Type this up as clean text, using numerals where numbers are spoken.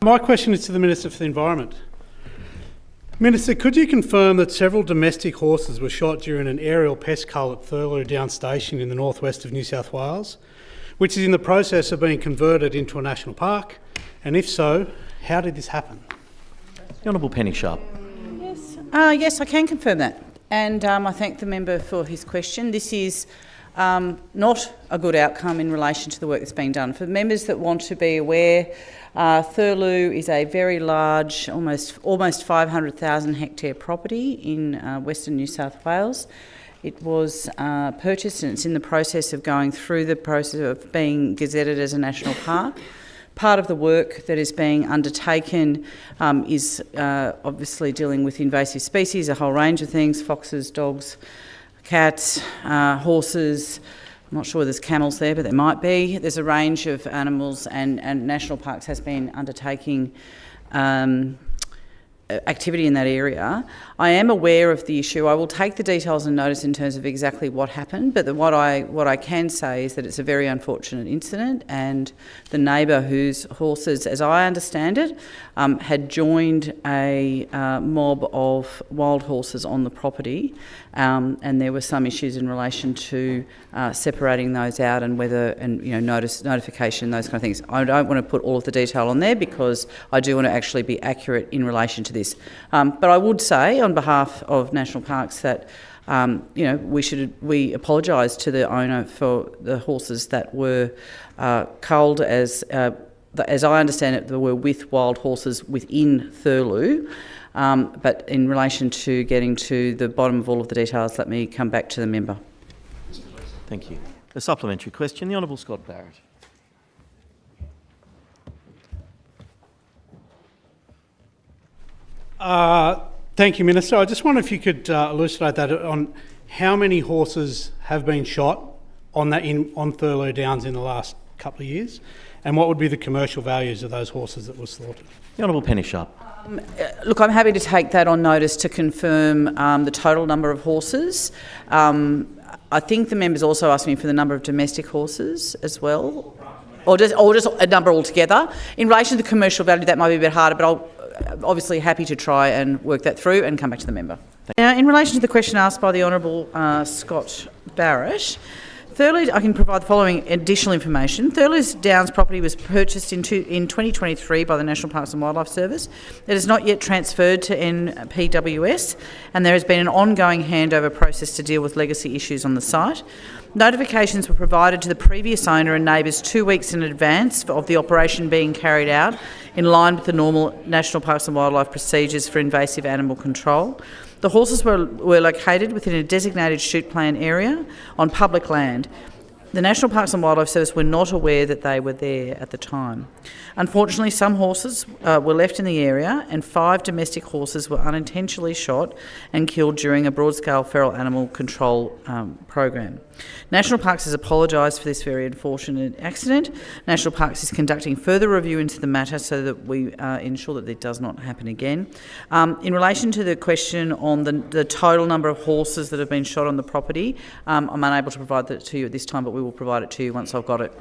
My question is to the Minister for the Environment. Minister, could you confirm that several domestic horses were shot during an aerial pest cull at Thurloo Down station in the northwest of New South Wales, which is in the process of being converted into a national park? And if so, how did this happen? The Honourable Penny Sharp. Yes, I can confirm that. And I thank the member for his question. This is not a good outcome in relation to the work that's being done. For members that want to be aware, Thurloo is a very large, almost 500,000 hectare property in Western New South Wales. It was purchased and it's in the process of going through the process of being gazetted as a national park. Part of the work that is being undertaken is obviously dealing with invasive species, a whole range of things: foxes, dogs, cats, horses. I'm not sure there's camels there, but there might be. There's a range of animals, and National Parks has been undertaking activity in that area. I am aware of the issue. I will take the details and notice in terms of exactly what happened, but what I can say is that it's a very unfortunate incident, and the neighbour whose horses, as I understand it, had joined a mob of wild horses on the property, and there were some issues in relation to separating those out and notification, those kind of things. I don't want to put all of the detail on there because I do want to actually be accurate in relation to this. But I would say on behalf of National Parks that we apologise to the owner for the horses that were culled as I understand it, they were with wild horses within Thurloo. But in relation to getting to the bottom of all of the details, let me come back to the member. Thank you. A supplementary question, the Honourable Scott Barrett. Thank you, Minister. I just wonder if you could elucidate that on how many horses have been shot on Thurloo Downs in the last couple of years, and what would be the commercial values of those horses that were slaughtered? The Honourable Penny Sharp. Look, I'm happy to take that on notice to confirm the total number of horses. I think the members also asked me for the number of domestic horses as well, or just a number altogether. In relation to the commercial value, that might be a bit harder, but I'll obviously happy to try and work that through and come back to the member. Now, in relation to the question asked by the Honourable Scott Barrett, Thurloo, I can provide the following additional information. Thurloo Downs property was purchased in 2023 by the National Parks and Wildlife Service. It is not yet transferred to NPWS, and there has been an ongoing handover process to deal with legacy issues on the site. Notifications were provided to the previous owner and neighbours 2 weeks in advance of the operation being carried out, in line with the normal National Parks and Wildlife procedures for invasive animal control. The horses were located within a designated shoot plan area on public land. The National Parks and Wildlife Service were not aware that they were there at the time. Unfortunately, some horses were left in the area, and 5 domestic horses were unintentionally shot and killed during a broad-scale feral animal control program. National Parks has apologised for this very unfortunate accident. National Parks is conducting further review into the matter so that we ensure that it does not happen again. In relation to the question on the total number of horses that have been shot on the property, I'm unable to provide that to you at this time, but we will provide it to you once I've got it.